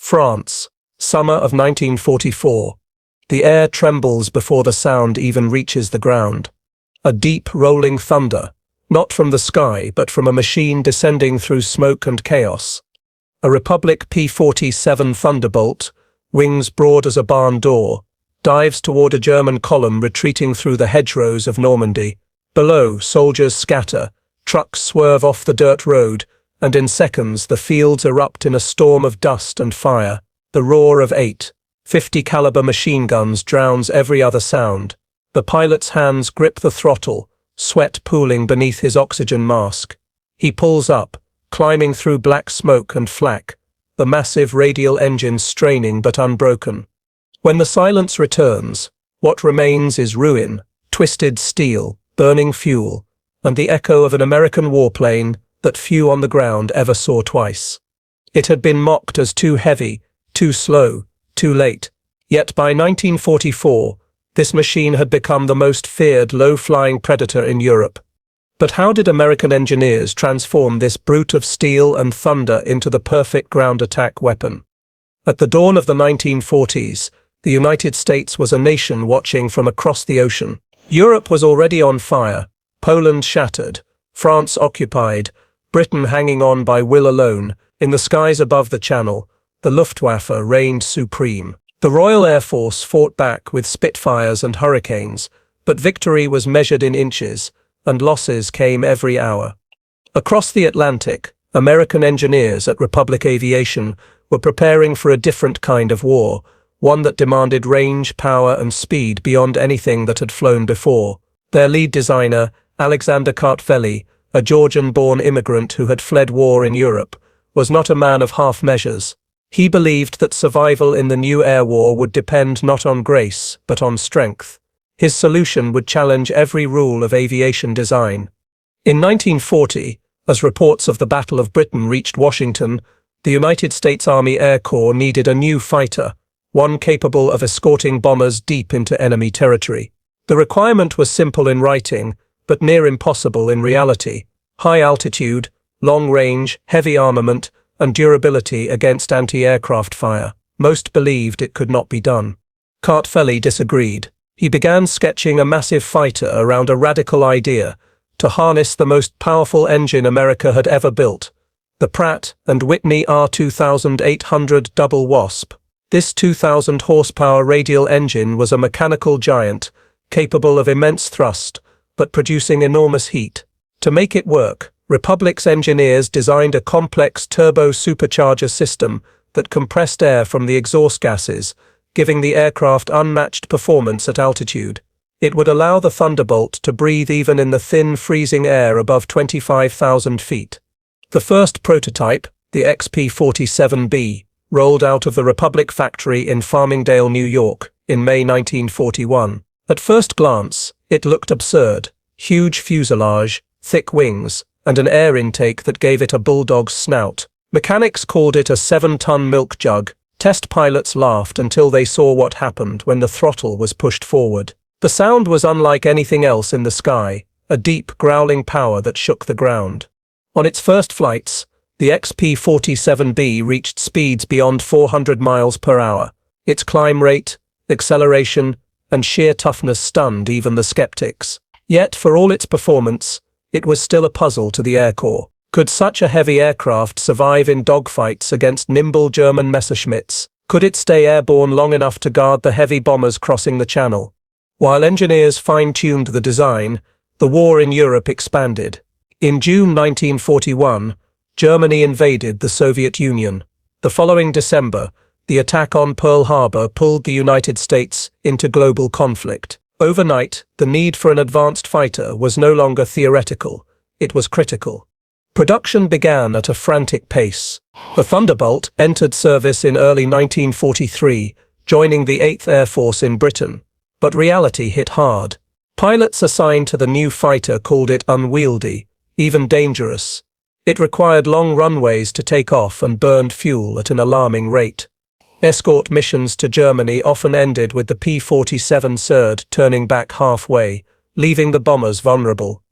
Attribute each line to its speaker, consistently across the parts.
Speaker 1: France, summer of 1944. The air trembles before the sound even reaches the ground. A deep, rolling thunder, not from the sky, but from a machine descending through smoke and chaos. A Republic P-47 Thunderbolt, wings broad as a barn door, dives toward a German column retreating through the hedgerows of Normandy. Below, soldiers scatter, trucks swerve off the dirt road, and in seconds the fields erupt in a storm of dust and fire. The roar of 8.50 caliber machine guns drowns every other sound. The pilot's hands grip the throttle, sweat pooling beneath his oxygen mask. He pulls up, climbing through black smoke and flak, the massive radial engine straining but unbroken. When the silence returns, what remains is ruin, twisted steel, burning fuel, and the echo of an American warplane that few on the ground ever saw twice. It had been mocked as too heavy, too slow, too late. Yet by 1944, this machine had become the most feared low-flying predator in Europe. But how did American engineers transform this brute of steel and thunder into the perfect ground attack weapon? At the dawn of the 1940s, the United States was a nation watching from across the ocean. Europe was already on fire, Poland shattered, France occupied, Britain hanging on by will alone. In the skies above the Channel, the Luftwaffe reigned supreme. The Royal Air Force fought back with Spitfires and Hurricanes, but victory was measured in inches, and losses came every hour. Across the Atlantic, American engineers at Republic Aviation were preparing for a different kind of war, one that demanded range, power, and speed beyond anything that had flown before. Their lead designer, Alexander Kartveli, a Georgian-born immigrant who had fled war in Europe, was not a man of half measures. He believed that survival in the new air war would depend not on grace, but on strength. His solution would challenge every rule of aviation design. In 1940, as reports of the Battle of Britain reached Washington, the United States Army Air Corps needed a new fighter, one capable of escorting bombers deep into enemy territory. The requirement was simple in writing, but near impossible in reality: high altitude, long range, heavy armament, and durability against anti-aircraft fire. Most believed it could not be done. Kartveli disagreed. He began sketching a massive fighter around a radical idea: to harness the most powerful engine America had ever built, the Pratt & Whitney R2800 Double Wasp. This 2,000 horsepower radial engine was a mechanical giant, capable of immense thrust, but producing enormous heat. To make it work, Republic's engineers designed a complex turbo supercharger system that compressed air from the exhaust gases, giving the aircraft unmatched performance at altitude. It would allow the Thunderbolt to breathe even in the thin, freezing air above 25,000 feet. The first prototype, the XP-47B, rolled out of the Republic factory in Farmingdale, New York, in May 1941. At first glance, it looked absurd: huge fuselage, thick wings, and an air intake that gave it a bulldog's snout. Mechanics called it a 7-ton milk jug. Test pilots laughed until they saw what happened when the throttle was pushed forward. The sound was unlike anything else in the sky, a deep, growling power that shook the ground. On its first flights, the XP-47B reached speeds beyond 400 miles per hour. Its climb rate, acceleration, and sheer toughness stunned even the skeptics. Yet, for all its performance, it was still a puzzle to the Air Corps. Could such a heavy aircraft survive in dogfights against nimble German Messerschmitts? Could it stay airborne long enough to guard the heavy bombers crossing the Channel? While engineers fine-tuned the design, the war in Europe expanded. In June 1941, Germany invaded the Soviet Union. The following December, the attack on Pearl Harbor pulled the United States into global conflict. Overnight, the need for an advanced fighter was no longer theoretical, it was critical. Production began at a frantic pace. The Thunderbolt entered service in early 1943, joining the 8th Air Force in Britain. But reality hit hard. Pilots assigned to the new fighter called it unwieldy, even dangerous. It required long runways to take off and burned fuel at an alarming rate. Escort missions to Germany often ended with the P-47 Surd turning back halfway, leaving the bombers vulnerable.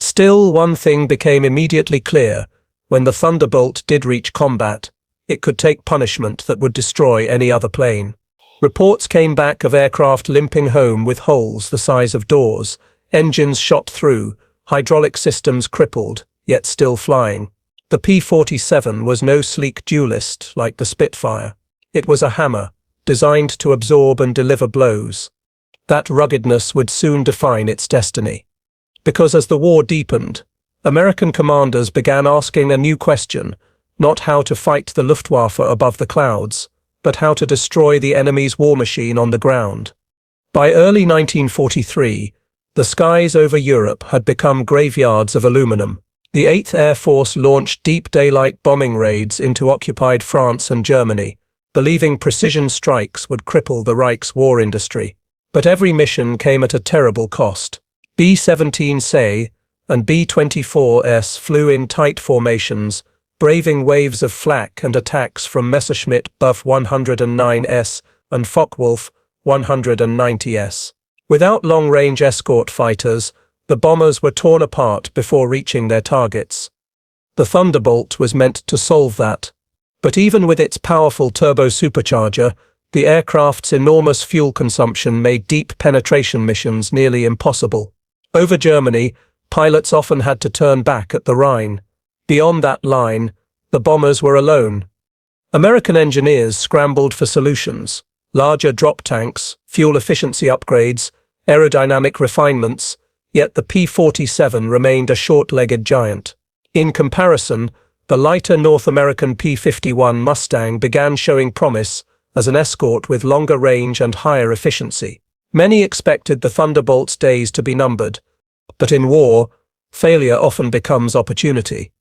Speaker 1: Still, one thing became immediately clear: when the Thunderbolt did reach combat, it could take punishment that would destroy any other plane. Reports came back of aircraft limping home with holes the size of doors, engines shot through, hydraulic systems crippled, yet still flying. The P-47 was no sleek duelist like the Spitfire. It was a hammer, designed to absorb and deliver blows. That ruggedness would soon define its destiny. Because as the war deepened, American commanders began asking a new question, not how to fight the Luftwaffe above the clouds, but how to destroy the enemy's war machine on the ground. By early 1943, the skies over Europe had become graveyards of aluminum. The 8th Air Force launched deep daylight bombing raids into occupied France and Germany, believing precision strikes would cripple the Reich's war industry. But every mission came at a terrible cost. B-17C and B-24S flew in tight formations, braving waves of flak and attacks from Messerschmitt Buff 109S and Focke-Wulf 190S. Without long-range escort fighters, the bombers were torn apart before reaching their targets. The Thunderbolt was meant to solve that. But even with its powerful turbo-supercharger, the aircraft's enormous fuel consumption made deep penetration missions nearly impossible. Over Germany, pilots often had to turn back at the Rhine. Beyond that line, the bombers were alone. American engineers scrambled for solutions: larger drop tanks, fuel efficiency upgrades, aerodynamic refinements, yet the P-47 remained a short-legged giant. In comparison, the lighter North American P-51 Mustang began showing promise as an escort with longer range and higher efficiency. Many expected the Thunderbolt's days to be numbered, but in war, failure often becomes opportunity.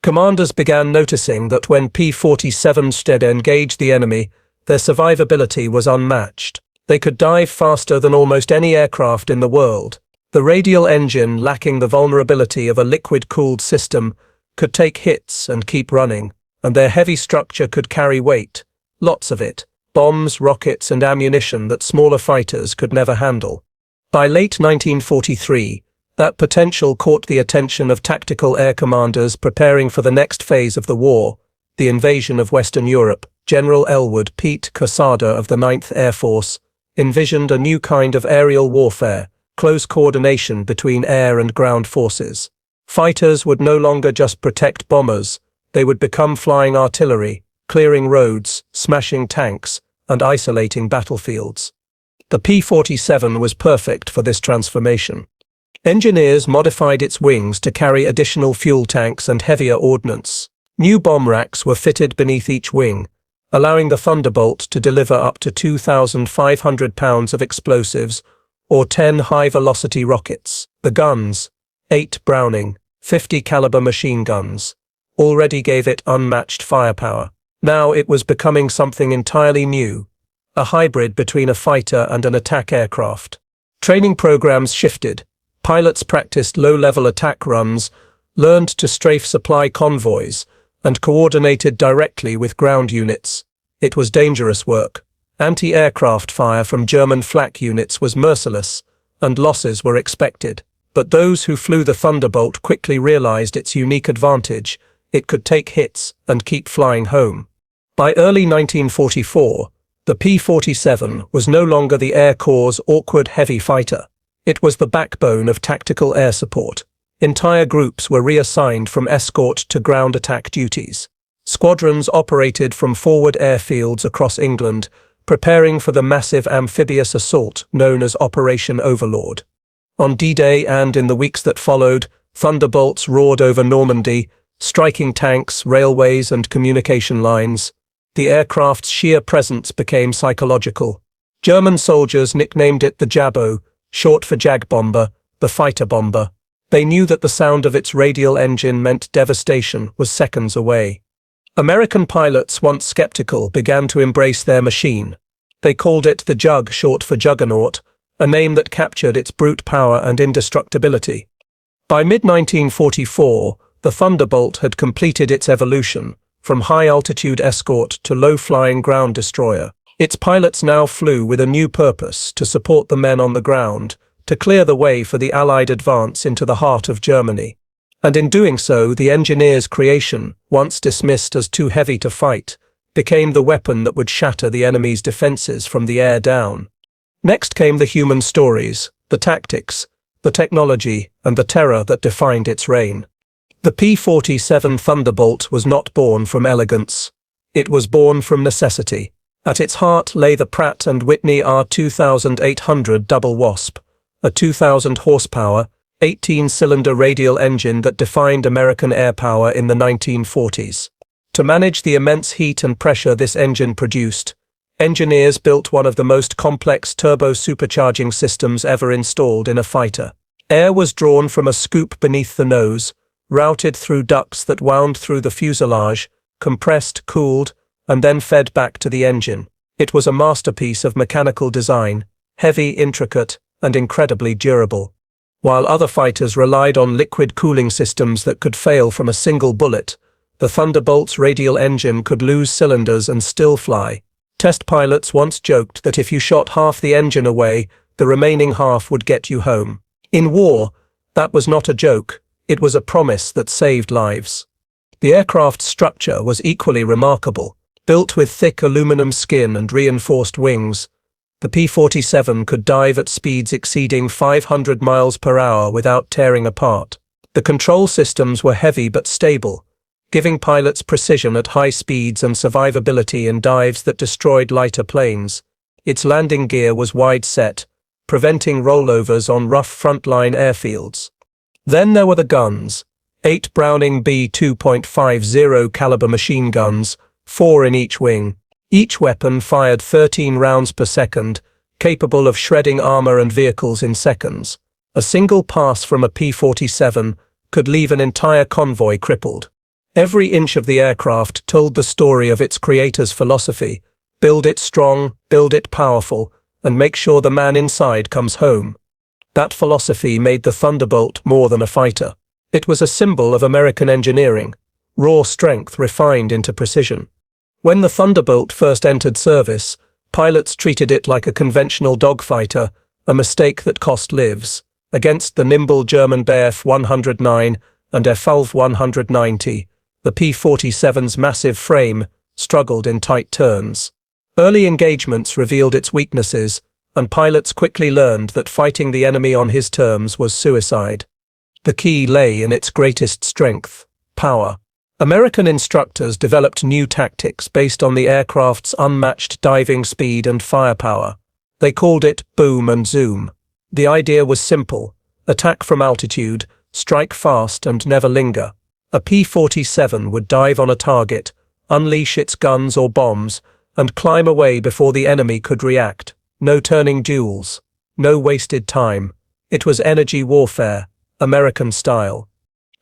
Speaker 1: Commanders began noticing that when P-47s engaged the enemy, their survivability was unmatched. They could dive faster than almost any aircraft in the world. The radial engine, lacking the vulnerability of a liquid-cooled system, could take hits and keep running, and their heavy structure could carry weight, lots of it, bombs, rockets, and ammunition that smaller fighters could never handle. By late 1943, that potential caught the attention of tactical air commanders preparing for the next phase of the war, the invasion of Western Europe. General Elwood Pete Quesada of the 9th Air Force envisioned a new kind of aerial warfare, close coordination between air and ground forces. Fighters would no longer just protect bombers, they would become flying artillery, clearing roads, smashing tanks, and isolating battlefields. The P-47 was perfect for this transformation. Engineers modified its wings to carry additional fuel tanks and heavier ordnance. New bomb racks were fitted beneath each wing, allowing the Thunderbolt to deliver up to 2,500 pounds of explosives or 10 high-velocity rockets. The guns, 8 Browning, 50 caliber machine guns, already gave it unmatched firepower. Now it was becoming something entirely new, a hybrid between a fighter and an attack aircraft. Training programs shifted. Pilots practiced low-level attack runs, learned to strafe supply convoys, and coordinated directly with ground units. It was dangerous work. Anti-aircraft fire from German flak units was merciless, and losses were expected. But those who flew the Thunderbolt quickly realized its unique advantage: it could take hits and keep flying home. By early 1944, the P-47 was no longer the Air Corps' awkward heavy fighter. It was the backbone of tactical air support. Entire groups were reassigned from escort to ground attack duties. Squadrons operated from forward airfields across England, preparing for the massive amphibious assault known as Operation Overlord. On D-Day and in the weeks that followed, Thunderbolts roared over Normandy, striking tanks, railways, and communication lines. The aircraft's sheer presence became psychological. German soldiers nicknamed it the Jabbo, short for Jag Bomber, the fighter bomber. They knew that the sound of its radial engine meant devastation was seconds away. American pilots, once skeptical, began to embrace their machine. They called it the Jug, short for Juggernaut, a name that captured its brute power and indestructibility. By mid-1944, the Thunderbolt had completed its evolution, from high-altitude escort to low-flying ground destroyer. Its pilots now flew with a new purpose: to support the men on the ground, to clear the way for the Allied advance into the heart of Germany. And in doing so, the engineer's creation, once dismissed as too heavy to fight, became the weapon that would shatter the enemy's defenses from the air down. Next came the human stories, the tactics, the technology, and the terror that defined its reign. The P-47 Thunderbolt was not born from elegance. It was born from necessity. At its heart lay the Pratt & Whitney R2800 Double Wasp, a 2,000 horsepower, 18-cylinder radial engine that defined American air power in the 1940s. To manage the immense heat and pressure this engine produced, engineers built one of the most complex turbo-supercharging systems ever installed in a fighter. Air was drawn from a scoop beneath the nose, routed through ducts that wound through the fuselage, compressed, cooled, and then fed back to the engine. It was a masterpiece of mechanical design, heavy, intricate, and incredibly durable. While other fighters relied on liquid cooling systems that could fail from a single bullet, the Thunderbolt's radial engine could lose cylinders and still fly. Test pilots once joked that if you shot half the engine away, the remaining half would get you home. In war, that was not a joke, it was a promise that saved lives. The aircraft's structure was equally remarkable. Built with thick aluminum skin and reinforced wings, the P-47 could dive at speeds exceeding 500 miles per hour without tearing apart. The control systems were heavy but stable, giving pilots precision at high speeds and survivability in dives that destroyed lighter planes. Its landing gear was wide-set, preventing rollovers on rough frontline airfields. Then there were the guns, 8 Browning B2.50 caliber machine guns, 4 in each wing. Each weapon fired 13 rounds per second, capable of shredding armor and vehicles in seconds. A single pass from a P-47 could leave an entire convoy crippled. Every inch of the aircraft told the story of its creator's philosophy: build it strong, build it powerful, and make sure the man inside comes home. That philosophy made the Thunderbolt more than a fighter. It was a symbol of American engineering, raw strength refined into precision. When the Thunderbolt first entered service, pilots treated it like a conventional dogfighter, a mistake that cost lives. Against the nimble German Bf 109 and F 190, the P-47's massive frame struggled in tight turns. Early engagements revealed its weaknesses, and pilots quickly learned that fighting the enemy on his terms was suicide. The key lay in its greatest strength: power. American instructors developed new tactics based on the aircraft's unmatched diving speed and firepower. They called it boom and zoom. The idea was simple: attack from altitude, strike fast and never linger. A P-47 would dive on a target, unleash its guns or bombs, and climb away before the enemy could react. No turning duels, no wasted time. It was energy warfare, American style.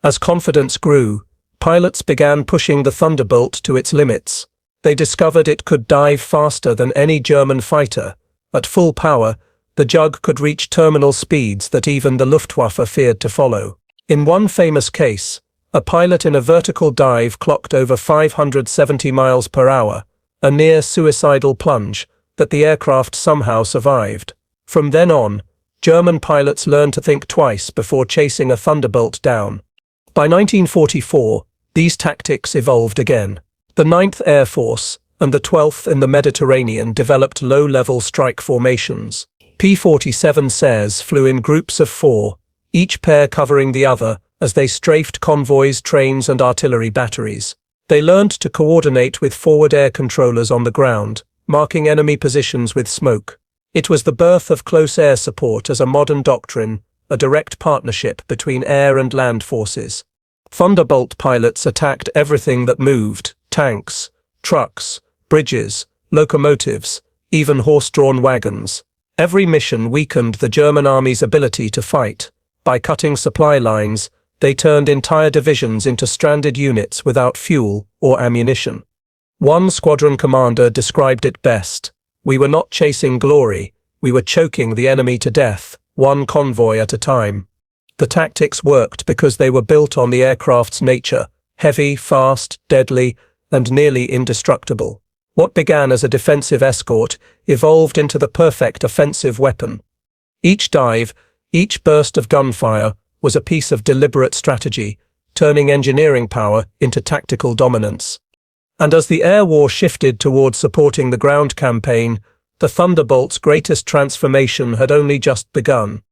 Speaker 1: As confidence grew, pilots began pushing the Thunderbolt to its limits. They discovered it could dive faster than any German fighter. At full power, the Jug could reach terminal speeds that even the Luftwaffe feared to follow. In one famous case, a pilot in a vertical dive clocked over 570 miles per hour, a near-suicidal plunge that the aircraft somehow survived. From then on, German pilots learned to think twice before chasing a Thunderbolt down. By 1944, these tactics evolved again. The 9th Air Force and the 12th in the Mediterranean developed low-level strike formations. P-47s flew in groups of 4, each pair covering the other as they strafed convoys, trains, and artillery batteries. They learned to coordinate with forward air controllers on the ground, marking enemy positions with smoke. It was the birth of close air support as a modern doctrine, a direct partnership between air and land forces. Thunderbolt pilots attacked everything that moved: tanks, trucks, bridges, locomotives, even horse-drawn wagons. Every mission weakened the German army's ability to fight. By cutting supply lines, they turned entire divisions into stranded units without fuel or ammunition. One squadron commander described it best: "We were not chasing glory, we were choking the enemy to death, one convoy at a time." The tactics worked because they were built on the aircraft's nature: heavy, fast, deadly, and nearly indestructible. What began as a defensive escort evolved into the perfect offensive weapon. Each dive, each burst of gunfire, was a piece of deliberate strategy, turning engineering power into tactical dominance. And as the air war shifted toward supporting the ground campaign, the Thunderbolt's greatest transformation had only just begun.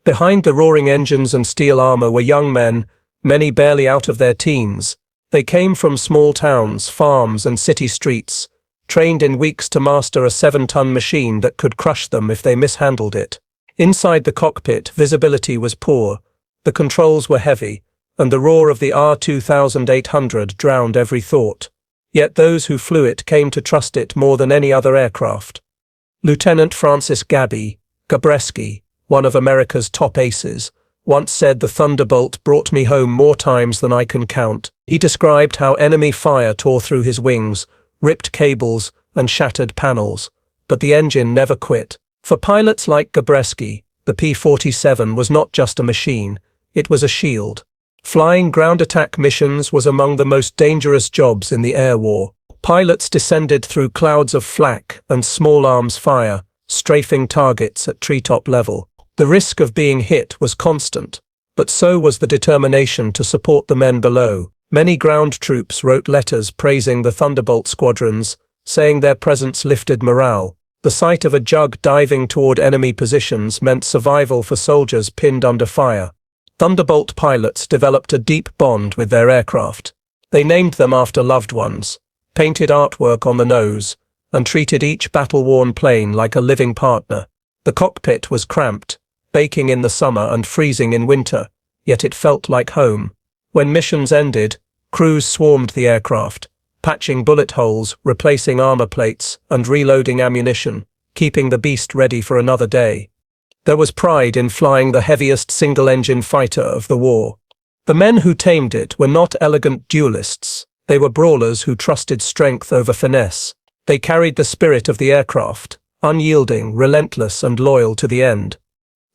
Speaker 1: Behind the roaring engines and steel armor were young men, many barely out of their teens. They came from small towns, farms, and city streets, trained in weeks to master a 7-ton machine that could crush them if they mishandled it. Inside the cockpit, visibility was poor, the controls were heavy, and the roar of the R-2800 drowned every thought. Yet those who flew it came to trust it more than any other aircraft. Lieutenant Francis Gabreski, one of America's top aces, once said, "The Thunderbolt brought me home more times than I can count." He described how enemy fire tore through his wings, ripped cables, and shattered panels, but the engine never quit. For pilots like Gabreski, the P-47 was not just a machine, it was a shield. Flying ground attack missions was among the most dangerous jobs in the air war. Pilots descended through clouds of flak and small arms fire, strafing targets at treetop level. The risk of being hit was constant, but so was the determination to support the men below. Many ground troops wrote letters praising the Thunderbolt squadrons, saying their presence lifted morale. The sight of a jug diving toward enemy positions meant survival for soldiers pinned under fire. Thunderbolt pilots developed a deep bond with their aircraft. They named them after loved ones, painted artwork on the nose, and treated each battle-worn plane like a living partner. The cockpit was cramped, baking in the summer and freezing in winter, yet it felt like home. When missions ended, crews swarmed the aircraft, patching bullet holes, replacing armor plates, and reloading ammunition, keeping the beast ready for another day. There was pride in flying the heaviest single-engine fighter of the war. The men who tamed it were not elegant duelists. They were brawlers who trusted strength over finesse. They carried the spirit of the aircraft, unyielding, relentless, and loyal to the end.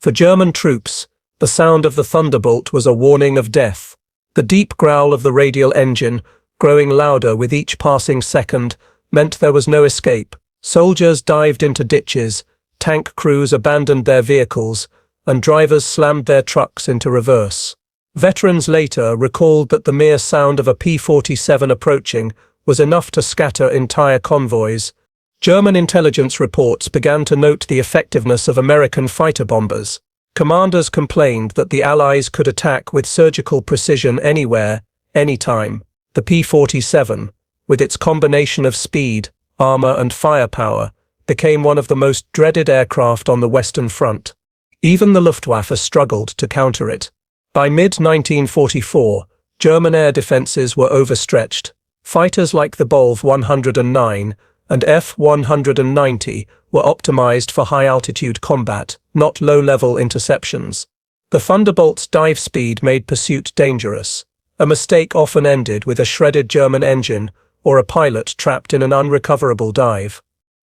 Speaker 1: For German troops, the sound of the Thunderbolt was a warning of death. The deep growl of the radial engine, growing louder with each passing second, meant there was no escape. Soldiers dived into ditches, tank crews abandoned their vehicles, and drivers slammed their trucks into reverse. Veterans later recalled that the mere sound of a P-47 approaching was enough to scatter entire convoys. German intelligence reports began to note the effectiveness of American fighter bombers. Commanders complained that the Allies could attack with surgical precision anywhere, anytime. The P-47, with its combination of speed, armor, and firepower, became one of the most dreaded aircraft on the Western Front. Even the Luftwaffe struggled to counter it. By mid-1944, German air defenses were overstretched. Fighters like the Bov 109 and F-190 were optimized for high-altitude combat, not low-level interceptions. The Thunderbolt's dive speed made pursuit dangerous. A mistake often ended with a shredded German engine or a pilot trapped in an unrecoverable dive.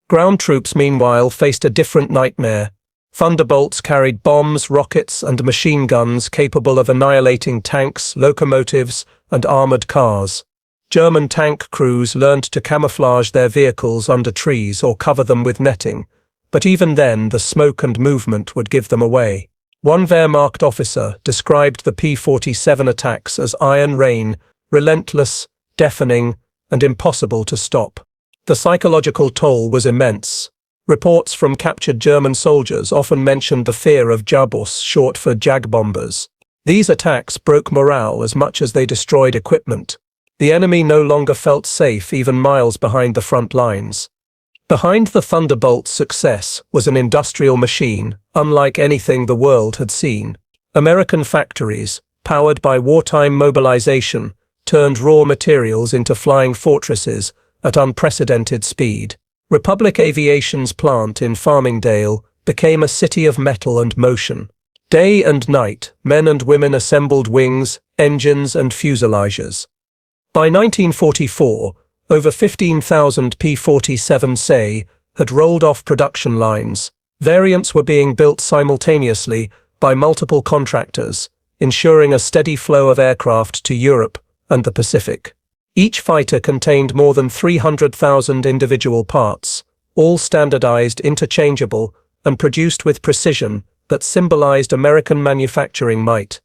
Speaker 1: Ground troops, meanwhile, faced a different nightmare. Thunderbolts carried bombs, rockets, and machine guns capable of annihilating tanks, locomotives, and armored cars. German tank crews learned to camouflage their vehicles under trees or cover them with netting, but even then the smoke and movement would give them away. One Wehrmacht officer described the P-47 attacks as iron rain, relentless, deafening, and impossible to stop. The psychological toll was immense. Reports from captured German soldiers often mentioned the fear of Jabos, short for Jag bombers. These attacks broke morale as much as they destroyed equipment. The enemy no longer felt safe even miles behind the front lines. Behind the Thunderbolt's success was an industrial machine, unlike anything the world had seen. American factories, powered by wartime mobilization, turned raw materials into flying fortresses at unprecedented speed. Republic Aviation's plant in Farmingdale became a city of metal and motion. Day and night, men and women assembled wings, engines, and fuselages. By 1944, over 15,000 P-47s had rolled off production lines. Variants were being built simultaneously by multiple contractors, ensuring a steady flow of aircraft to Europe and the Pacific. Each fighter contained more than 300,000 individual parts, all standardized, interchangeable, and produced with precision that symbolized American manufacturing might.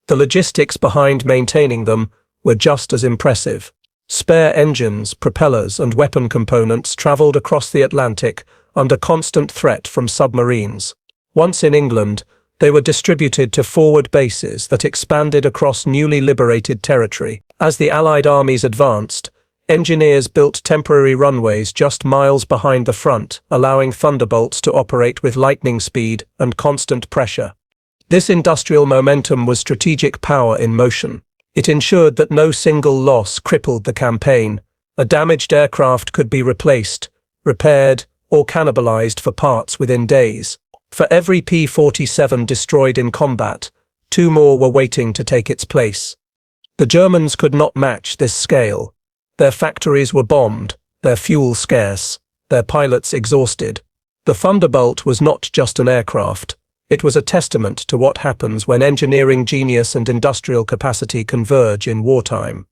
Speaker 1: The logistics behind maintaining them were just as impressive. Spare engines, propellers, and weapon components traveled across the Atlantic under constant threat from submarines. Once in England, they were distributed to forward bases that expanded across newly liberated territory. As the Allied armies advanced, engineers built temporary runways just miles behind the front, allowing Thunderbolts to operate with lightning speed and constant pressure. This industrial momentum was strategic power in motion. It ensured that no single loss crippled the campaign. A damaged aircraft could be replaced, repaired, or cannibalized for parts within days. For every P-47 destroyed in combat, 2 more were waiting to take its place. The Germans could not match this scale. Their factories were bombed, their fuel scarce, their pilots exhausted. The Thunderbolt was not just an aircraft. It was a testament to what happens when engineering genius and industrial capacity converge in wartime.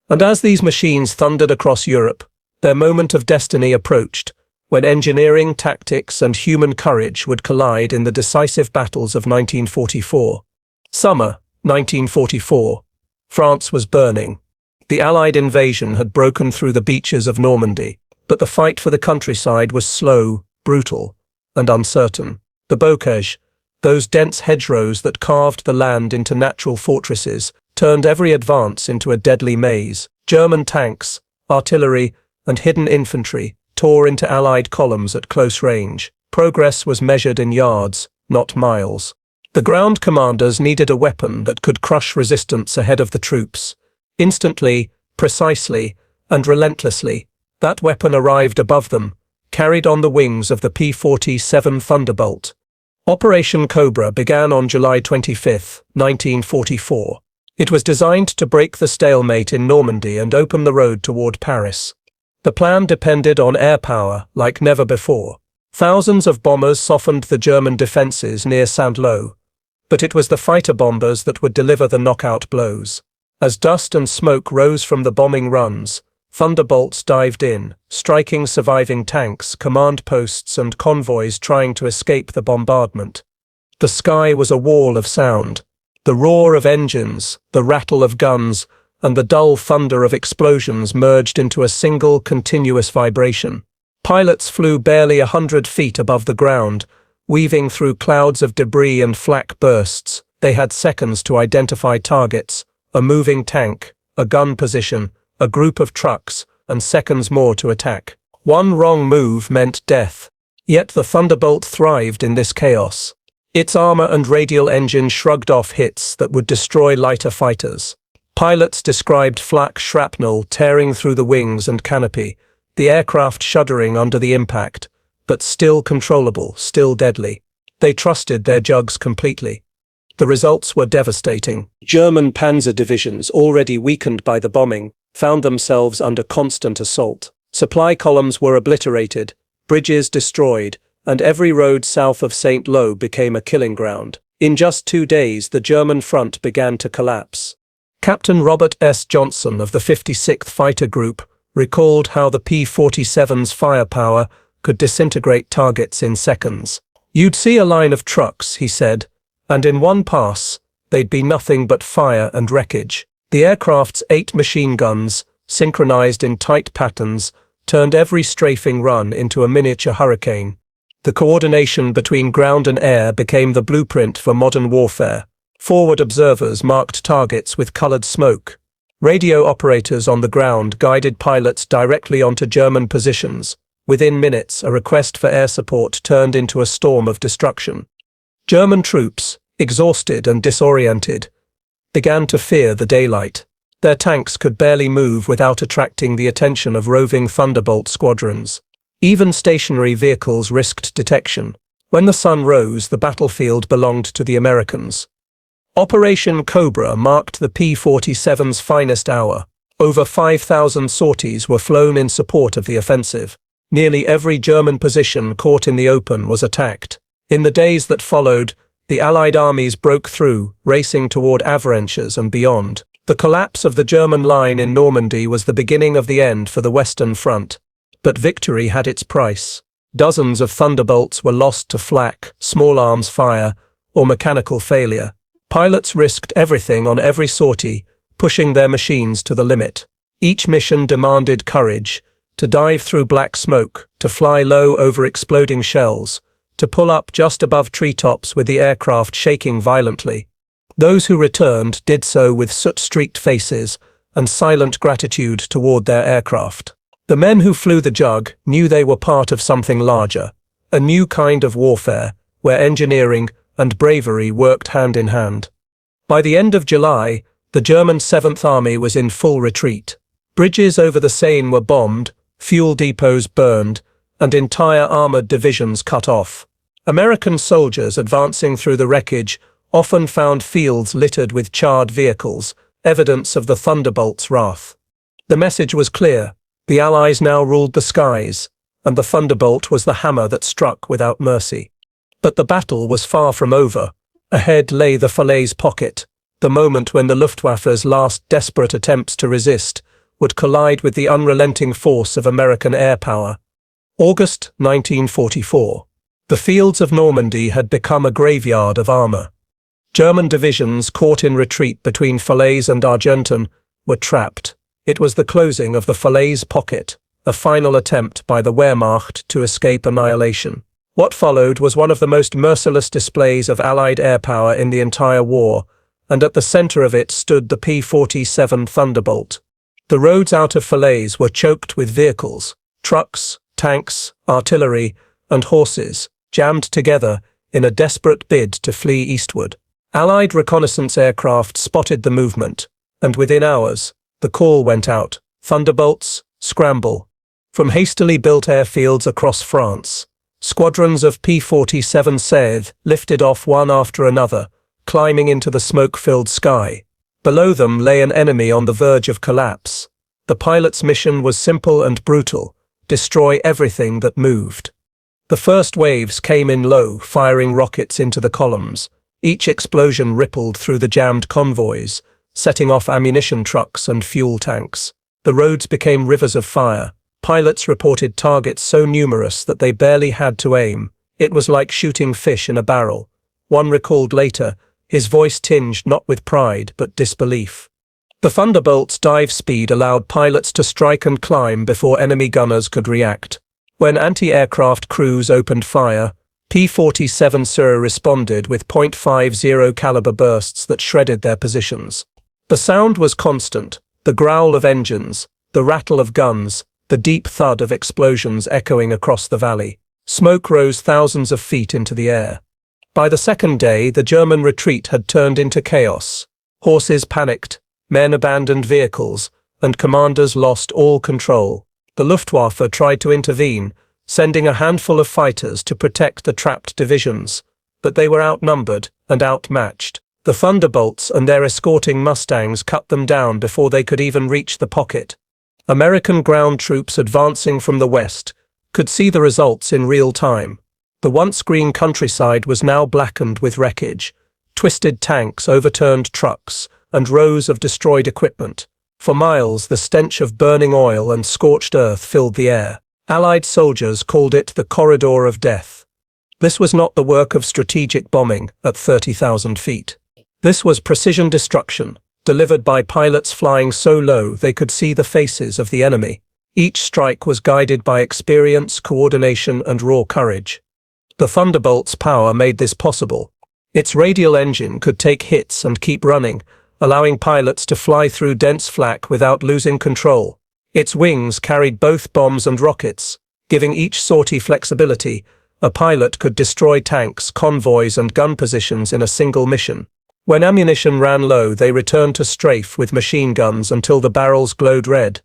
Speaker 1: And as these machines thundered across Europe, their moment of destiny approached, when engineering, tactics, and human courage would collide in the decisive battles of 1944. Summer, 1944. France was burning. The Allied invasion had broken through the beaches of Normandy, but the fight for the countryside was slow, brutal, and uncertain. The bocage, those dense hedgerows that carved the land into natural fortresses, turned every advance into a deadly maze. German tanks, artillery, and hidden infantry tore into Allied columns at close range. Progress was measured in yards, not miles. The ground commanders needed a weapon that could crush resistance ahead of the troops. Instantly, precisely, and relentlessly, that weapon arrived above them, carried on the wings of the P-47 Thunderbolt. Operation Cobra began on July 25, 1944. It was designed to break the stalemate in Normandy and open the road toward Paris. The plan depended on air power like never before. Thousands of bombers softened the German defenses near Saint-Lô, but it was the fighter bombers that would deliver the knockout blows. As dust and smoke rose from the bombing runs, Thunderbolts dived in, striking surviving tanks, command posts, and convoys trying to escape the bombardment. The sky was a wall of sound. The roar of engines, the rattle of guns, and the dull thunder of explosions merged into a single continuous vibration. Pilots flew barely 100 feet above the ground, weaving through clouds of debris and flak bursts. They had seconds to identify targets, a moving tank, a gun position, a group of trucks, and seconds more to attack. One wrong move meant death. Yet the Thunderbolt thrived in this chaos. Its armor and radial engine shrugged off hits that would destroy lighter fighters. Pilots described flak shrapnel tearing through the wings and canopy, the aircraft shuddering under the impact, but still controllable, still deadly. They trusted their jugs completely. The results were devastating. German panzer divisions, already weakened by the bombing, found themselves under constant assault. Supply columns were obliterated, bridges destroyed, and every road south of Saint-Lô became a killing ground. In just 2 days, the German front began to collapse. Captain Robert S. Johnson of the 56th Fighter Group recalled how the P-47's firepower could disintegrate targets in seconds. "You'd see a line of trucks," he said, "and in one pass, they'd be nothing but fire and wreckage." The aircraft's 8 machine guns, synchronized in tight patterns, turned every strafing run into a miniature hurricane. The coordination between ground and air became the blueprint for modern warfare. Forward observers marked targets with colored smoke. Radio operators on the ground guided pilots directly onto German positions. Within minutes, a request for air support turned into a storm of destruction. German troops, exhausted and disoriented, began to fear the daylight. Their tanks could barely move without attracting the attention of roving Thunderbolt squadrons. Even stationary vehicles risked detection. When the sun rose, the battlefield belonged to the Americans. Operation Cobra marked the P-47's finest hour. Over 5,000 sorties were flown in support of the offensive. Nearly every German position caught in the open was attacked. In the days that followed, the Allied armies broke through, racing toward Avranches and beyond. The collapse of the German line in Normandy was the beginning of the end for the Western Front. But victory had its price. Dozens of Thunderbolts were lost to flak, small arms fire, or mechanical failure. Pilots risked everything on every sortie, pushing their machines to the limit. Each mission demanded courage: to dive through black smoke, to fly low over exploding shells, to pull up just above treetops with the aircraft shaking violently. Those who returned did so with soot-streaked faces and silent gratitude toward their aircraft. The men who flew the Jug knew they were part of something larger, a new kind of warfare, where engineering and bravery worked hand in hand. By the end of July, the German 7th Army was in full retreat. Bridges over the Seine were bombed, fuel depots burned, and entire armored divisions cut off. American soldiers advancing through the wreckage often found fields littered with charred vehicles, evidence of the Thunderbolt's wrath. The message was clear: the Allies now ruled the skies, and the Thunderbolt was the hammer that struck without mercy. But the battle was far from over. Ahead lay the Falaise pocket, the moment when the Luftwaffe's last desperate attempts to resist would collide with the unrelenting force of American air power. August 1944. The fields of Normandy had become a graveyard of armor. German divisions caught in retreat between Falaise and Ardennes were trapped. It was the closing of the Falaise pocket, a final attempt by the Wehrmacht to escape annihilation. What followed was one of the most merciless displays of Allied air power in the entire war, and at the center of it stood the P-47 Thunderbolt. The roads out of Falaise were choked with vehicles, trucks, tanks, artillery, and horses, jammed together in a desperate bid to flee eastward. Allied reconnaissance aircraft spotted the movement, and within hours, the call went out: Thunderbolts, scramble. From hastily built airfields across France, squadrons of P-47 Thunderbolt lifted off one after another, climbing into the smoke-filled sky. Below them lay an enemy on the verge of collapse. The pilot's mission was simple and brutal: destroy everything that moved. The first waves came in low, firing rockets into the columns. Each explosion rippled through the jammed convoys, setting off ammunition trucks and fuel tanks. The roads became rivers of fire. Pilots reported targets so numerous that they barely had to aim. It was like shooting fish in a barrel. One recalled later, his voice tinged not with pride but disbelief. The Thunderbolt's dive speed allowed pilots to strike and climb before enemy gunners could react. When anti-aircraft crews opened fire, P-47 Thunderbolt responded with .50 caliber bursts that shredded their positions. The sound was constant: the growl of engines, the rattle of guns, the deep thud of explosions echoing across the valley. Smoke rose thousands of feet into the air. By the second day, the German retreat had turned into chaos. Horses panicked, men abandoned vehicles, and commanders lost all control. The Luftwaffe tried to intervene, sending a handful of fighters to protect the trapped divisions, but they were outnumbered and outmatched. The Thunderbolts and their escorting Mustangs cut them down before they could even reach the pocket. American ground troops advancing from the west could see the results in real time. The once green countryside was now blackened with wreckage: twisted tanks, overturned trucks, and rows of destroyed equipment. For miles, the stench of burning oil and scorched earth filled the air. Allied soldiers called it the corridor of death. This was not the work of strategic bombing at 30,000 feet. This was precision destruction, delivered by pilots flying so low they could see the faces of the enemy. Each strike was guided by experience, coordination, and raw courage. The Thunderbolt's power made this possible. Its radial engine could take hits and keep running, allowing pilots to fly through dense flak without losing control. Its wings carried both bombs and rockets, giving each sortie flexibility. A pilot could destroy tanks, convoys, and gun positions in a single mission. When ammunition ran low, they returned to strafe with machine guns until the barrels glowed red.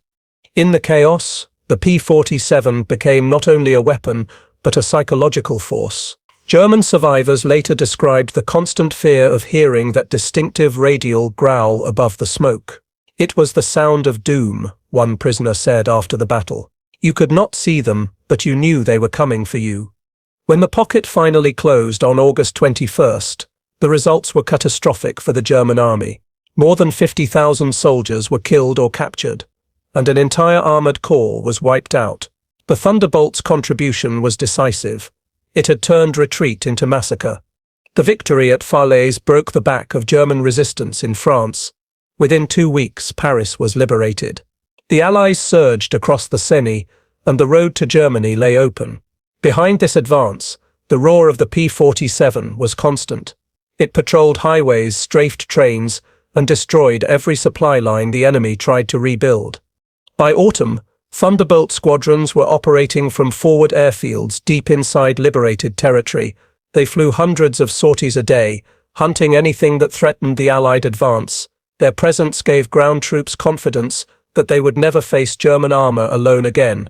Speaker 1: In the chaos, the P-47 became not only a weapon, but a psychological force. German survivors later described the constant fear of hearing that distinctive radial growl above the smoke. It was the sound of doom, one prisoner said after the battle. You could not see them, but you knew they were coming for you. When the pocket finally closed on August 21st, the results were catastrophic for the German army. More than 50,000 soldiers were killed or captured, and an entire armored corps was wiped out. The Thunderbolt's contribution was decisive. It had turned retreat into massacre. The victory at Falaise broke the back of German resistance in France. Within 2 weeks, Paris was liberated. The Allies surged across the Seine, and the road to Germany lay open. Behind this advance, the roar of the P-47 was constant. It patrolled highways, strafed trains, and destroyed every supply line the enemy tried to rebuild. By autumn, Thunderbolt squadrons were operating from forward airfields deep inside liberated territory. They flew hundreds of sorties a day, hunting anything that threatened the Allied advance. Their presence gave ground troops confidence that they would never face German armor alone again.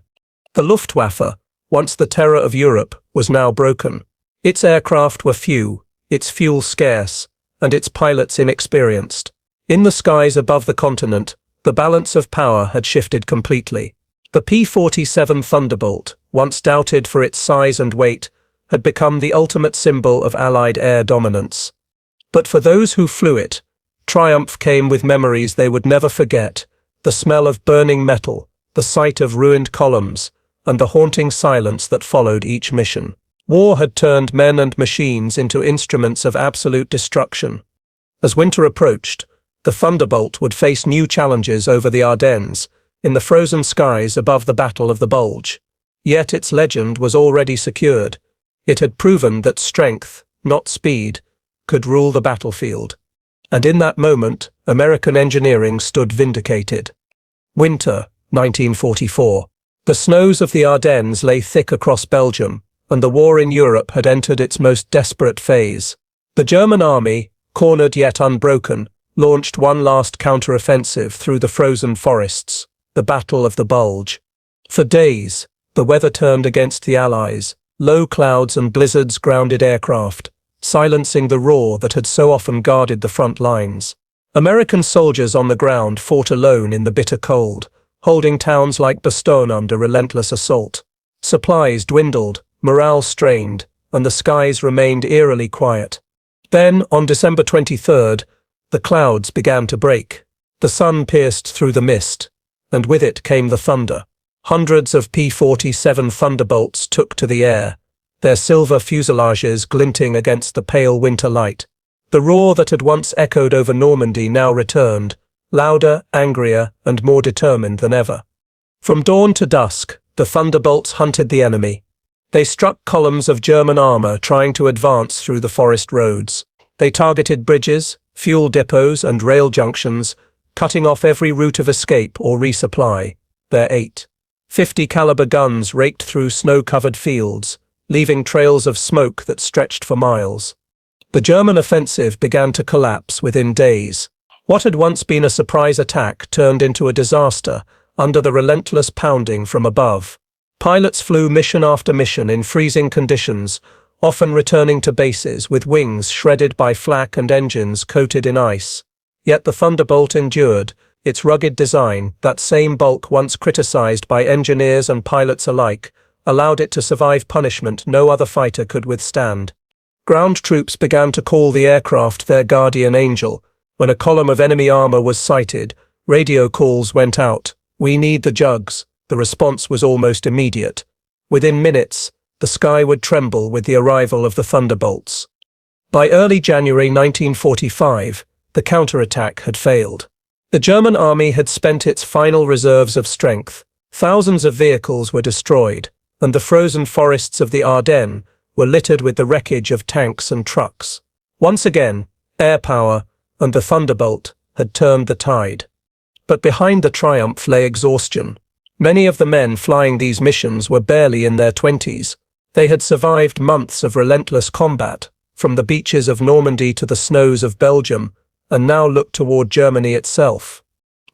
Speaker 1: The Luftwaffe, once the terror of Europe, was now broken. Its aircraft were few, its fuel scarce, and its pilots inexperienced. In the skies above the continent, the balance of power had shifted completely. The P-47 Thunderbolt, once doubted for its size and weight, had become the ultimate symbol of Allied air dominance. But for those who flew it, triumph came with memories they would never forget: the smell of burning metal, the sight of ruined columns, and the haunting silence that followed each mission. War had turned men and machines into instruments of absolute destruction. As winter approached, the Thunderbolt would face new challenges over the Ardennes, in the frozen skies above the Battle of the Bulge. Yet its legend was already secured. It had proven that strength, not speed, could rule the battlefield. And in that moment, American engineering stood vindicated. Winter, 1944. The snows of the Ardennes lay thick across Belgium, and the war in Europe had entered its most desperate phase. The German army, cornered yet unbroken, launched one last counter-offensive through the frozen forests, the Battle of the Bulge. For days, the weather turned against the Allies. Low clouds and blizzards grounded aircraft, silencing the roar that had so often guarded the front lines. American soldiers on the ground fought alone in the bitter cold, holding towns like Bastogne under relentless assault. Supplies dwindled, morale strained, and the skies remained eerily quiet. Then, on December 23rd, the clouds began to break. The sun pierced through the mist, and with it came the thunder. Hundreds of P-47 Thunderbolts took to the air, their silver fuselages glinting against the pale winter light. The roar that had once echoed over Normandy now returned, louder, angrier, and more determined than ever. From dawn to dusk, the Thunderbolts hunted the enemy. They struck columns of German armor trying to advance through the forest roads. They targeted bridges, fuel depots, and rail junctions, cutting off every route of escape or resupply. Their 50 caliber guns raked through snow-covered fields, leaving trails of smoke that stretched for miles. The German offensive began to collapse within days. What had once been a surprise attack turned into a disaster under the relentless pounding from above. Pilots flew mission after mission in freezing conditions, often returning to bases with wings shredded by flak and engines coated in ice. Yet the Thunderbolt endured. Its rugged design, that same bulk once criticized by engineers and pilots alike, allowed it to survive punishment no other fighter could withstand. Ground troops began to call the aircraft their guardian angel. When a column of enemy armor was sighted, radio calls went out. "We need the jugs." The response was almost immediate. Within minutes, the sky would tremble with the arrival of the Thunderbolts. By early January 1945, the counterattack had failed. The German army had spent its final reserves of strength. Thousands of vehicles were destroyed, and the frozen forests of the Ardennes were littered with the wreckage of tanks and trucks. Once again, airpower and the Thunderbolt had turned the tide. But behind the triumph lay exhaustion. Many of the men flying these missions were barely in their 20s. They had survived months of relentless combat, from the beaches of Normandy to the snows of Belgium, and now looked toward Germany itself.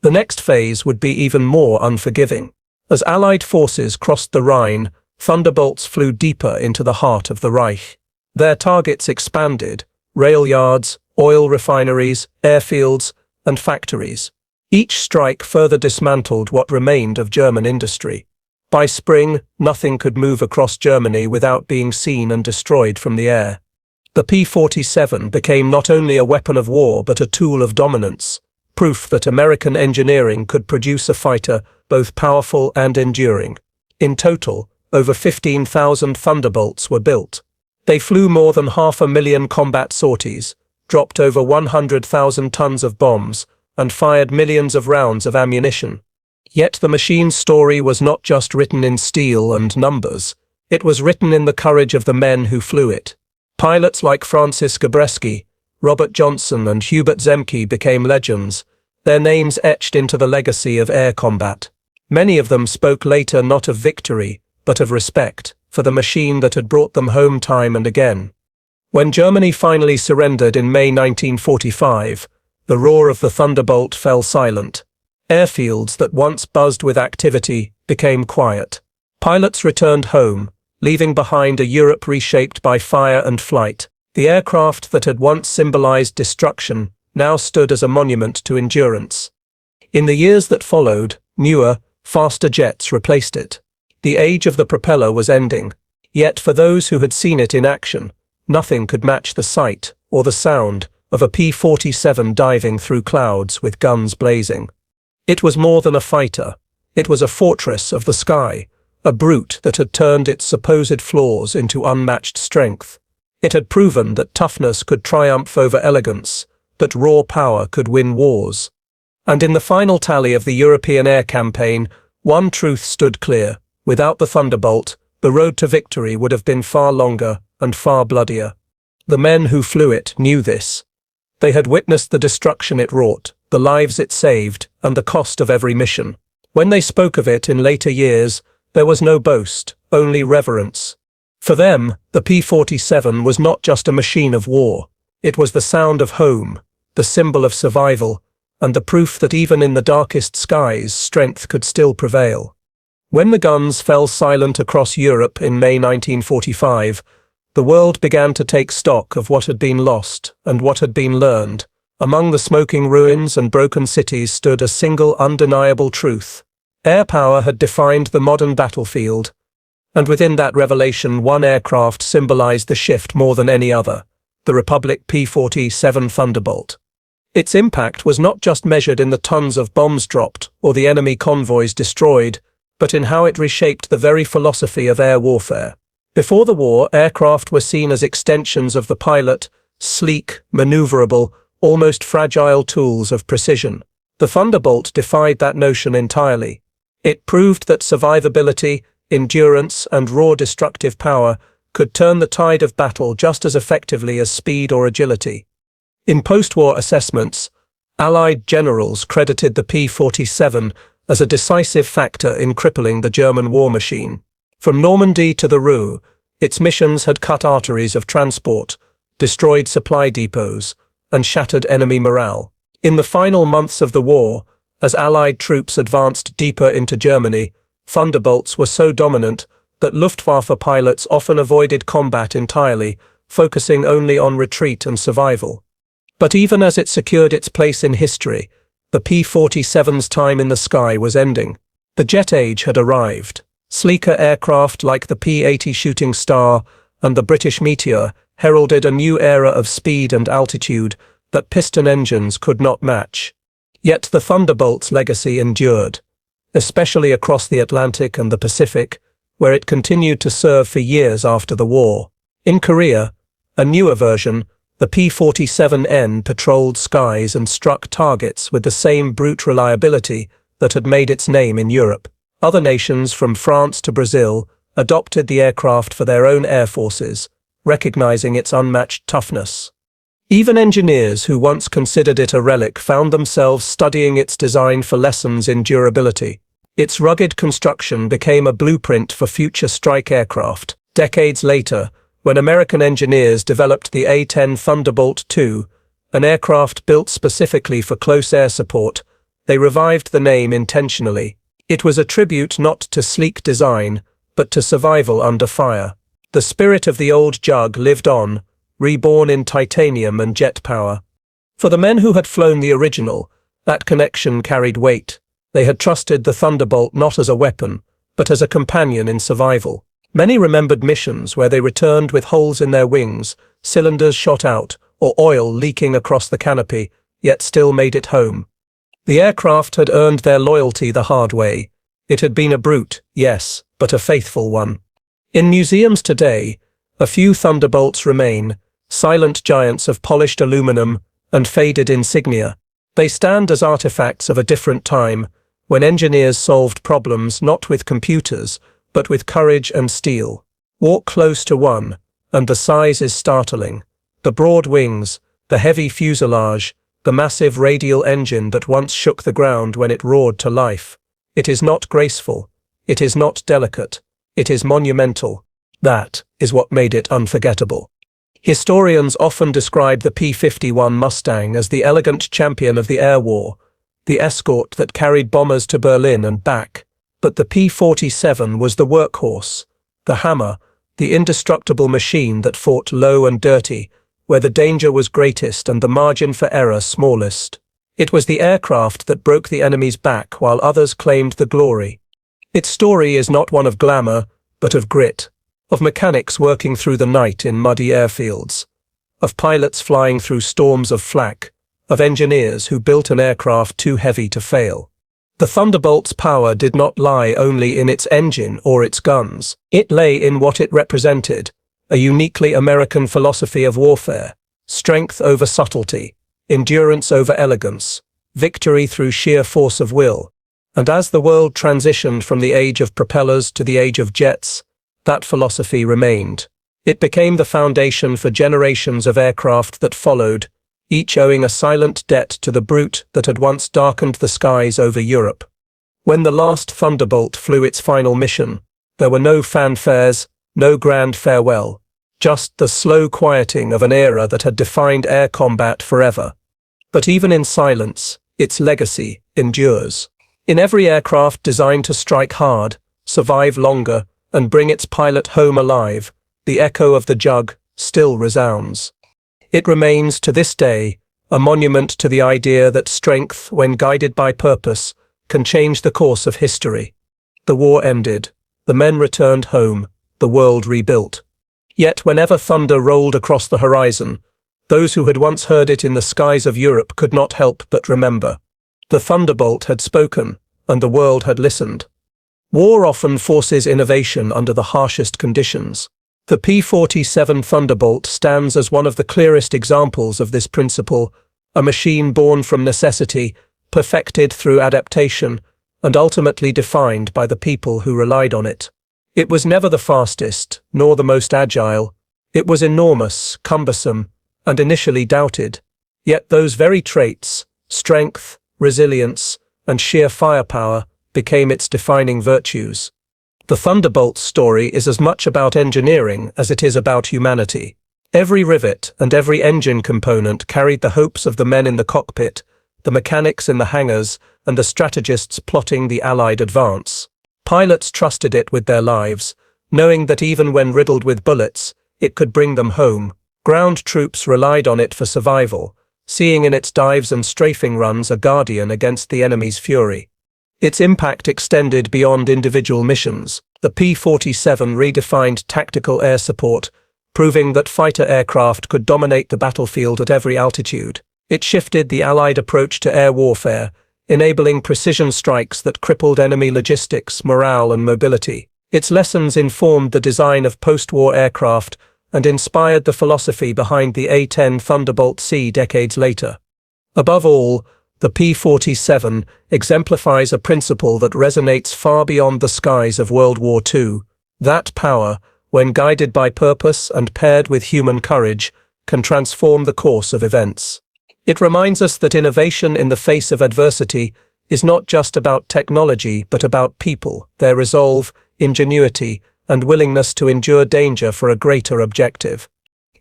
Speaker 1: The next phase would be even more unforgiving. As Allied forces crossed the Rhine, Thunderbolts flew deeper into the heart of the Reich. Their targets expanded: rail yards, oil refineries, airfields, and factories. Each strike further dismantled what remained of German industry. By spring, nothing could move across Germany without being seen and destroyed from the air. The P-47 became not only a weapon of war but a tool of dominance, proof that American engineering could produce a fighter both powerful and enduring. In total, over 15,000 Thunderbolts were built. They flew more than 500,000 combat sorties, dropped over 100,000 tons of bombs, and fired millions of rounds of ammunition. Yet the machine's story was not just written in steel and numbers. It was written in the courage of the men who flew it. Pilots like Francis Gabreski, Robert Johnson and Hubert Zemke became legends, their names etched into the legacy of air combat. Many of them spoke later not of victory, but of respect for the machine that had brought them home time and again. When Germany finally surrendered in May 1945, the roar of the Thunderbolt fell silent. Airfields that once buzzed with activity became quiet. Pilots returned home, leaving behind a Europe reshaped by fire and flight. The aircraft that had once symbolized destruction now stood as a monument to endurance. In the years that followed, newer, faster jets replaced it. The age of the propeller was ending. Yet for those who had seen it in action, nothing could match the sight or the sound of a P-47 diving through clouds with guns blazing. It was more than a fighter. It was a fortress of the sky, a brute that had turned its supposed flaws into unmatched strength. It had proven that toughness could triumph over elegance, that raw power could win wars. And in the final tally of the European air campaign, one truth stood clear. Without the Thunderbolt, the road to victory would have been far longer and far bloodier. The men who flew it knew this. They had witnessed the destruction it wrought, the lives it saved, and the cost of every mission. When they spoke of it in later years, there was no boast, only reverence. For them, the P-47 was not just a machine of war. It was the sound of home, the symbol of survival, and the proof that even in the darkest skies, strength could still prevail. When the guns fell silent across Europe in May 1945, the world began to take stock of what had been lost and what had been learned. Among the smoking ruins and broken cities stood a single undeniable truth. Air power had defined the modern battlefield, and within that revelation one aircraft symbolized the shift more than any other, the Republic P-47 Thunderbolt. Its impact was not just measured in the tons of bombs dropped or the enemy convoys destroyed, but in how it reshaped the very philosophy of air warfare. Before the war, aircraft were seen as extensions of the pilot, sleek, maneuverable, almost fragile tools of precision. The Thunderbolt defied that notion entirely. It proved that survivability, endurance, and raw destructive power could turn the tide of battle just as effectively as speed or agility. In post-war assessments, Allied generals credited the P-47 as a decisive factor in crippling the German war machine. From Normandy to the Ru, its missions had cut arteries of transport, destroyed supply depots, and shattered enemy morale. In the final months of the war, as Allied troops advanced deeper into Germany, Thunderbolts were so dominant that Luftwaffe pilots often avoided combat entirely, focusing only on retreat and survival. But even as it secured its place in history, the P-47's time in the sky was ending. The jet age had arrived. Sleeker aircraft like the P-80 Shooting Star and the British Meteor heralded a new era of speed and altitude that piston engines could not match. Yet the Thunderbolt's legacy endured, especially across the Atlantic and the Pacific, where it continued to serve for years after the war. In Korea, a newer version, the P-47N patrolled skies and struck targets with the same brute reliability that had made its name in Europe. Other nations, from France to Brazil, adopted the aircraft for their own air forces, recognizing its unmatched toughness. Even engineers who once considered it a relic found themselves studying its design for lessons in durability. Its rugged construction became a blueprint for future strike aircraft. Decades later, when American engineers developed the A-10 Thunderbolt II, an aircraft built specifically for close air support, they revived the name intentionally. It was a tribute not to sleek design, but to survival under fire. The spirit of the old jug lived on, reborn in titanium and jet power. For the men who had flown the original, that connection carried weight. They had trusted the Thunderbolt not as a weapon, but as a companion in survival. Many remembered missions where they returned with holes in their wings, cylinders shot out, or oil leaking across the canopy, yet still made it home. The aircraft had earned their loyalty the hard way. It had been a brute, yes, but a faithful one. In museums today, a few Thunderbolts remain, silent giants of polished aluminum and faded insignia. They stand as artifacts of a different time, when engineers solved problems not with computers, but with courage and steel. Walk close to one, and the size is startling. The broad wings, the heavy fuselage, the massive radial engine that once shook the ground when it roared to life. It is not graceful. It is not delicate. It is monumental. That is what made it unforgettable. Historians often describe the P-51 Mustang as the elegant champion of the air war, the escort that carried bombers to Berlin and back. But the P-47 was the workhorse, the hammer, the indestructible machine that fought low and dirty, where the danger was greatest and the margin for error smallest. It was the aircraft that broke the enemy's back while others claimed the glory. Its story is not one of glamour, but of grit, of mechanics working through the night in muddy airfields, of pilots flying through storms of flak, of engineers who built an aircraft too heavy to fail. The Thunderbolt's power did not lie only in its engine or its guns. It lay in what it represented, a uniquely American philosophy of warfare, strength over subtlety, endurance over elegance, victory through sheer force of will. And as the world transitioned from the age of propellers to the age of jets, that philosophy remained. It became the foundation for generations of aircraft that followed, each owing a silent debt to the brute that had once darkened the skies over Europe. When the last Thunderbolt flew its final mission, there were no fanfares, no grand farewell, just the slow quieting of an era that had defined air combat forever. But even in silence, its legacy endures. In every aircraft designed to strike hard, survive longer, and bring its pilot home alive, the echo of the jug still resounds. It remains, to this day, a monument to the idea that strength, when guided by purpose, can change the course of history. The war ended, the men returned home, the world rebuilt. Yet whenever thunder rolled across the horizon, those who had once heard it in the skies of Europe could not help but remember. The Thunderbolt had spoken, and the world had listened. War often forces innovation under the harshest conditions. The P-47 Thunderbolt stands as one of the clearest examples of this principle, a machine born from necessity, perfected through adaptation, and ultimately defined by the people who relied on it. It was never the fastest, nor the most agile. It was enormous, cumbersome, and initially doubted. Yet those very traits, strength, resilience, and sheer firepower, became its defining virtues. The Thunderbolt's story is as much about engineering as it is about humanity. Every rivet and every engine component carried the hopes of the men in the cockpit, the mechanics in the hangars, and the strategists plotting the Allied advance. Pilots trusted it with their lives, knowing that even when riddled with bullets, it could bring them home. Ground troops relied on it for survival, seeing in its dives and strafing runs a guardian against the enemy's fury. Its impact extended beyond individual missions. The P-47 redefined tactical air support, proving that fighter aircraft could dominate the battlefield at every altitude. It shifted the Allied approach to air warfare, enabling precision strikes that crippled enemy logistics, morale, and mobility. Its lessons informed the design of post-war aircraft and inspired the philosophy behind the A-10 Thunderbolt C decades later. Above all, the P-47 exemplifies a principle that resonates far beyond the skies of World War II. That power, when guided by purpose and paired with human courage, can transform the course of events. It reminds us that innovation in the face of adversity is not just about technology, but about people, their resolve, ingenuity, and willingness to endure danger for a greater objective.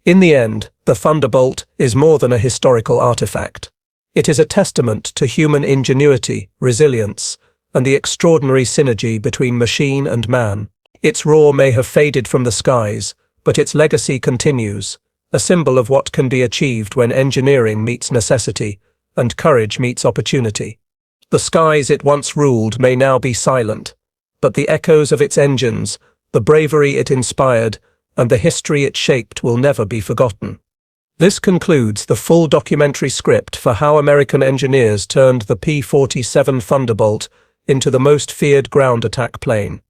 Speaker 1: In the end, the Thunderbolt is more than a historical artifact. It is a testament to human ingenuity, resilience, and the extraordinary synergy between machine and man. Its roar may have faded from the skies, but its legacy continues, a symbol of what can be achieved when engineering meets necessity and courage meets opportunity. The skies it once ruled may now be silent, but the echoes of its engines, the bravery it inspired, and the history it shaped will never be forgotten. This concludes the full documentary script for how American engineers turned the P-47 Thunderbolt into the most feared ground attack plane.